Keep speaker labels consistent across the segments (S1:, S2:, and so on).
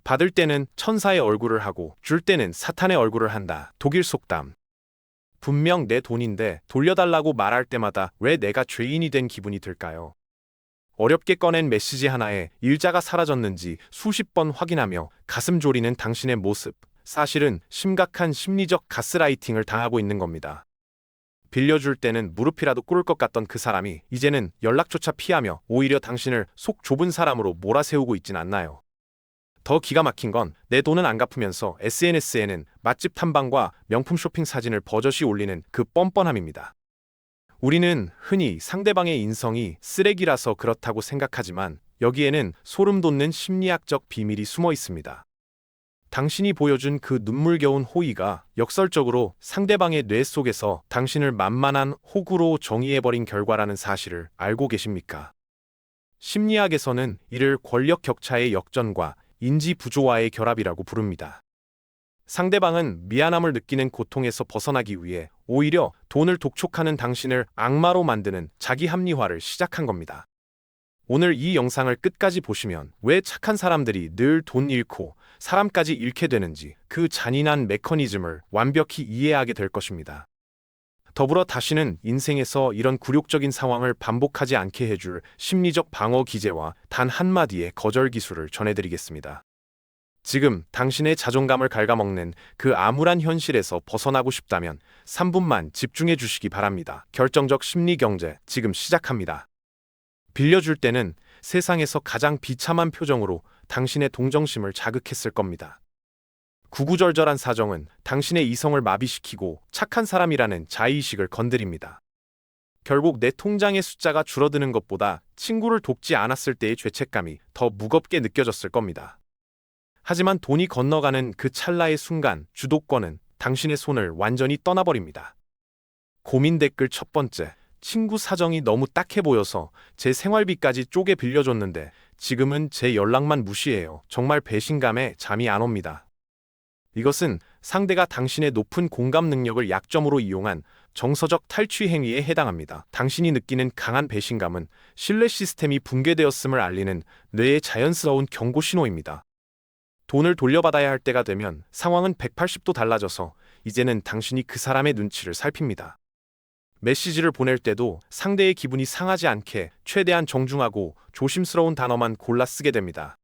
S1: 받을 때는 천사의 얼굴을 하고 줄 때는 사탄의 얼굴을 한다. 독일 속담. 분명 내 돈인데 돌려달라고 말할 때마다 왜 내가 죄인이 된 기분이 들까요? 어렵게 꺼낸 메시지 하나에 일자가 사라졌는지 수십 번 확인하며 가슴 졸이는 당신의 모습. 사실은 심각한 심리적 가스라이팅을 당하고 있는 겁니다. 빌려줄 때는 무릎이라도 꿇을 것 같던 그 사람이 이제는 연락조차 피하며 오히려 당신을 속 좁은 사람으로 몰아세우고 있진 않나요? 더 기가 막힌 건 내 돈은 안 갚으면서 SNS에는 맛집 탐방과 명품 쇼핑 사진을 버젓이 올리는 그 뻔뻔함입니다. 우리는 흔히 상대방의 인성이 쓰레기라서 그렇다고 생각하지만 여기에는 소름 돋는 심리학적 비밀이 숨어 있습니다. 당신이 보여준 그 눈물겨운 호의가 역설적으로 상대방의 뇌 속에서 당신을 만만한 호구로 정의해버린 결과라는 사실을 알고 계십니까? 심리학에서는 이를 권력 격차의 역전과 인지 부조화의 결합이라고 부릅니다. 상대방은 미안함을 느끼는 고통에서 벗어나기 위해 오히려 돈을 독촉하는 당신을 악마로 만드는 자기 합리화를 시작한 겁니다. 오늘 이 영상을 끝까지 보시면 왜 착한 사람들이 늘 돈 잃고 사람까지 잃게 되는지 그 잔인한 메커니즘을 완벽히 이해하게 될 것입니다. 더불어 다시는 인생에서 이런 굴욕적인 상황을 반복하지 않게 해줄 심리적 방어 기제와 단 한마디의 거절 기술을 전해드리겠습니다. 지금 당신의 자존감을 갉아먹는 그 암울한 현실에서 벗어나고 싶다면 3분만 집중해 주시기 바랍니다. 결정적 심리 경제 지금 시작합니다. 빌려줄 때는 세상에서 가장 비참한 표정으로 당신의 동정심을 자극했을 겁니다. 구구절절한 사정은 당신의 이성을 마비시키고 착한 사람이라는 자의식을 건드립니다. 결국 내 통장의 숫자가 줄어드는 것보다 친구를 돕지 않았을 때의 죄책감이 더 무겁게 느껴졌을 겁니다. 하지만 돈이 건너가는 그 찰나의 순간 주도권은 당신의 손을 완전히 떠나버립니다. 고민 댓글 첫 번째. 친구 사정이 너무 딱해 보여서 제 생활비까지 쪼개 빌려줬는데 지금은 제 연락만 무시해요. 정말 배신감에 잠이 안 옵니다. 이것은 상대가 당신의 높은 공감 능력을 약점으로 이용한 정서적 탈취 행위에 해당합니다. 당신이 느끼는 강한 배신감은 신뢰 시스템이 붕괴되었음을 알리는 뇌의 자연스러운 경고 신호입니다. 돈을 돌려받아야 할 때가 되면 상황은 180도 달라져서 이제는 당신이 그 사람의 눈치를 살핍니다. 메시지를 보낼 때도 상대의 기분이 상하지 않게 최대한 정중하고 조심스러운 단어만 골라 쓰게 됩니다.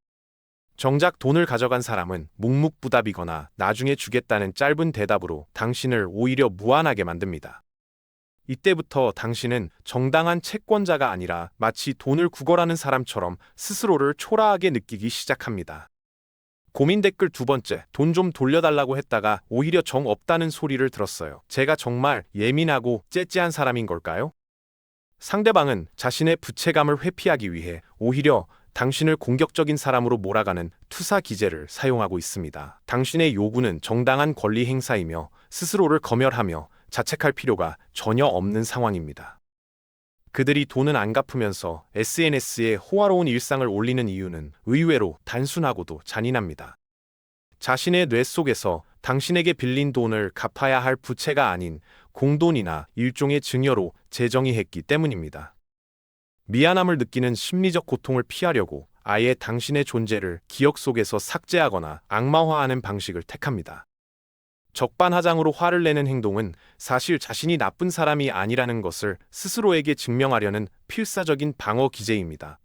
S1: 정작 돈을 가져간 사람은 묵묵부답이거나 나중에 주겠다는 짧은 대답으로 당신을 오히려 무안하게 만듭니다. 이때부터 당신은 정당한 채권자가 아니라 마치 돈을 구걸하는 사람처럼 스스로를 초라하게 느끼기 시작합니다. 고민 댓글 두 번째, 돈 좀 돌려달라고 했다가 오히려 정 없다는 소리를 들었어요. 제가 정말 예민하고 째째한 사람인 걸까요? 상대방은 자신의 부채감을 회피하기 위해 오히려 당신을 공격적인 사람으로 몰아가는 투사 기제를 사용하고 있습니다. 당신의 요구는 정당한 권리 행사이며 스스로를 검열하며 자책할 필요가 전혀 없는 상황입니다. 그들이 돈은 안 갚으면서 SNS에 호화로운 일상을 올리는 이유는 의외로 단순하고도 잔인합니다. 자신의 뇌 속에서 당신에게 빌린 돈을 갚아야 할 부채가 아닌 공돈이나 일종의 증여로 재정의했기 때문입니다. 미안함을 느끼는 심리적 고통을 피하려고 아예 당신의 존재를 기억 속에서 삭제하거나 악마화하는 방식을 택합니다. 적반하장으로 화를 내는 행동은 사실 자신이 나쁜 사람이 아니라는 것을 스스로에게 증명하려는 필사적인 방어 기제입니다.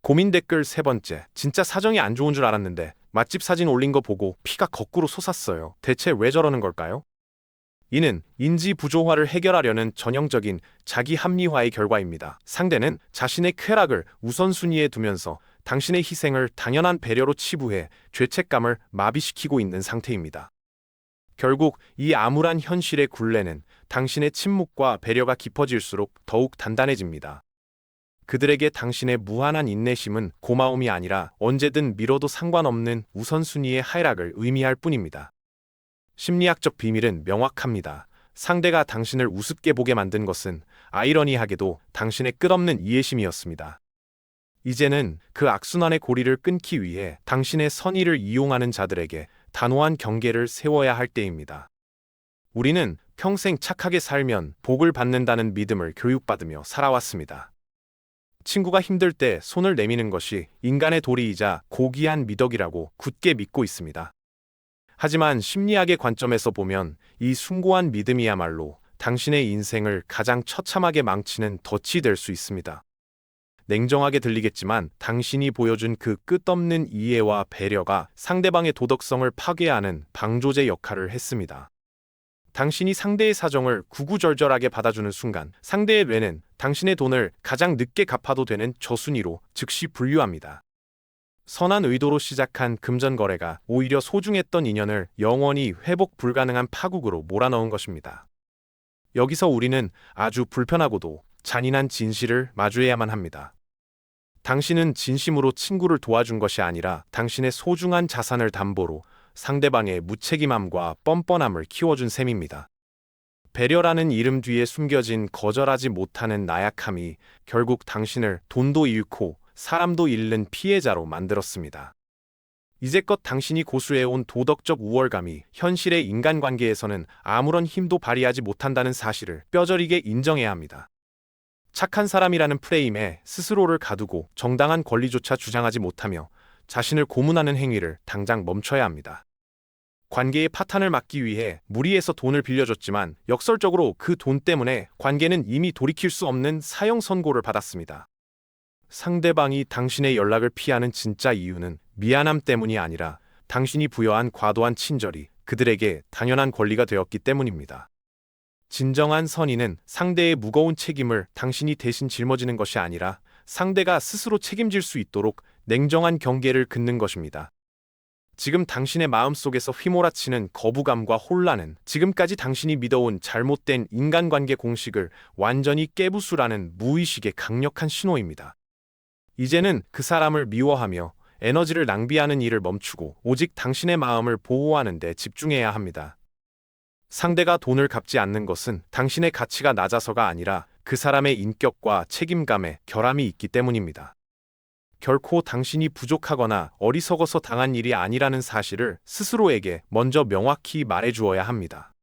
S1: 고민 댓글 세 번째, 진짜 사정이 안 좋은 줄 알았는데 맛집 사진 올린 거 보고 피가 거꾸로 솟았어요. 대체 왜 저러는 걸까요? 이는 인지 부조화를 해결하려는 전형적인 자기 합리화의 결과입니다. 상대는 자신의 쾌락을 우선순위에 두면서 당신의 희생을 당연한 배려로 치부해 죄책감을 마비시키고 있는 상태입니다. 결국 이 암울한 현실의 굴레는 당신의 침묵과 배려가 깊어질수록 더욱 단단해집니다. 그들에게 당신의 무한한 인내심은 고마움이 아니라 언제든 미뤄도 상관없는 우선순위의 하락을 의미할 뿐입니다. 심리학적 비밀은 명확합니다. 상대가 당신을 우습게 보게 만든 것은 아이러니하게도 당신의 끝없는 이해심이었습니다. 이제는 그 악순환의 고리를 끊기 위해 당신의 선의를 이용하는 자들에게 단호한 경계를 세워야 할 때입니다. 우리는 평생 착하게 살면 복을 받는다는 믿음을 교육받으며 살아왔습니다. 친구가 힘들 때 손을 내미는 것이 인간의 도리이자 고귀한 미덕이라고 굳게 믿고 있습니다. 하지만 심리학의 관점에서 보면 이 숭고한 믿음이야말로 당신의 인생을 가장 처참하게 망치는 덫이 될 수 있습니다. 냉정하게 들리겠지만 당신이 보여준 그 끝없는 이해와 배려가 상대방의 도덕성을 파괴하는 방조제 역할을 했습니다. 당신이 상대의 사정을 구구절절하게 받아주는 순간 상대의 뇌는 당신의 돈을 가장 늦게 갚아도 되는 저순위로 즉시 분류합니다. 선한 의도로 시작한 금전거래가 오히려 소중했던 인연을 영원히 회복 불가능한 파국으로 몰아넣은 것입니다. 여기서 우리는 아주 불편하고도 잔인한 진실을 마주해야만 합니다. 당신은 진심으로 친구를 도와준 것이 아니라 당신의 소중한 자산을 담보로 상대방의 무책임함과 뻔뻔함을 키워준 셈입니다. 배려라는 이름 뒤에 숨겨진 거절하지 못하는 나약함이 결국 당신을 돈도 잃고 사람도 잃는 피해자로 만들었습니다. 이제껏 당신이 고수해온 도덕적 우월감이 현실의 인간관계에서는 아무런 힘도 발휘하지 못한다는 사실을 뼈저리게 인정해야 합니다. 착한 사람이라는 프레임에 스스로를 가두고 정당한 권리조차 주장하지 못하며 자신을 고문하는 행위를 당장 멈춰야 합니다. 관계의 파탄을 막기 위해 무리해서 돈을 빌려줬지만 역설적으로 그 돈 때문에 관계는 이미 돌이킬 수 없는 사형 선고를 받았습니다. 상대방이 당신의 연락을 피하는 진짜 이유는 미안함 때문이 아니라 당신이 부여한 과도한 친절이 그들에게 당연한 권리가 되었기 때문입니다. 진정한 선의는 상대의 무거운 책임을 당신이 대신 짊어지는 것이 아니라 상대가 스스로 책임질 수 있도록 냉정한 경계를 긋는 것입니다. 지금 당신의 마음속에서 휘몰아치는 거부감과 혼란은 지금까지 당신이 믿어온 잘못된 인간관계 공식을 완전히 깨부수라는 무의식의 강력한 신호입니다. 이제는 그 사람을 미워하며 에너지를 낭비하는 일을 멈추고 오직 당신의 마음을 보호하는 데 집중해야 합니다. 상대가 돈을 갚지 않는 것은 당신의 가치가 낮아서가 아니라 그 사람의 인격과 책임감에 결함이 있기 때문입니다. 결코 당신이 부족하거나 어리석어서 당한 일이 아니라는 사실을 스스로에게 먼저 명확히 말해주어야 합니다.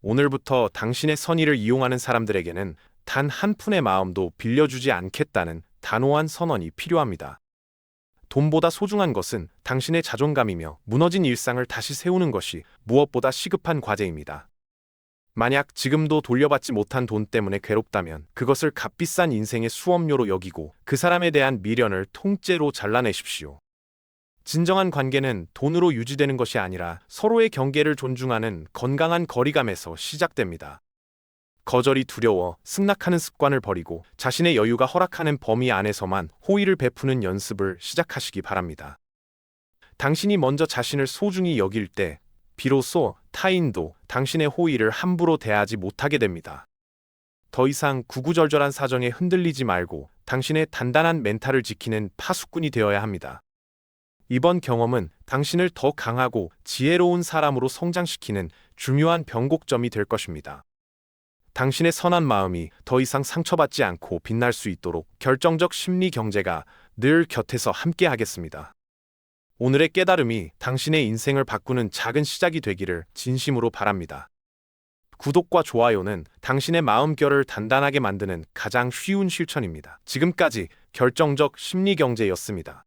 S1: 오늘부터 당신의 선의를 이용하는 사람들에게는 단 한 푼의 마음도 빌려주지 않겠다는 단호한 선언이 필요합니다. 돈보다 소중한 것은 당신의 자존감이며 무너진 일상을 다시 세우는 것이 무엇보다 시급한 과제입니다. 만약 지금도 돌려받지 못한 돈 때문에 괴롭다면 그것을 값비싼 인생의 수업료로 여기고 그 사람에 대한 미련을 통째로 잘라내십시오. 진정한 관계는 돈으로 유지되는 것이 아니라 서로의 경계를 존중하는 건강한 거리감에서 시작됩니다. 거절이 두려워 승낙하는 습관을 버리고 자신의 여유가 허락하는 범위 안에서만 호의를 베푸는 연습을 시작하시기 바랍니다. 당신이 먼저 자신을 소중히 여길 때 비로소 타인도 당신의 호의를 함부로 대하지 못하게 됩니다. 더 이상 구구절절한 사정에 흔들리지 말고 당신의 단단한 멘탈을 지키는 파수꾼이 되어야 합니다. 이번 경험은 당신을 더 강하고 지혜로운 사람으로 성장시키는 중요한 변곡점이 될 것입니다. 당신의 선한 마음이 더 이상 상처받지 않고 빛날 수 있도록 결정적 심리 경제가 늘 곁에서 함께 하겠습니다. 오늘의 깨달음이 당신의 인생을 바꾸는 작은 시작이 되기를 진심으로 바랍니다. 구독과 좋아요는 당신의 마음결을 단단하게 만드는 가장 쉬운 실천입니다. 지금까지 결정적 심리 경제였습니다.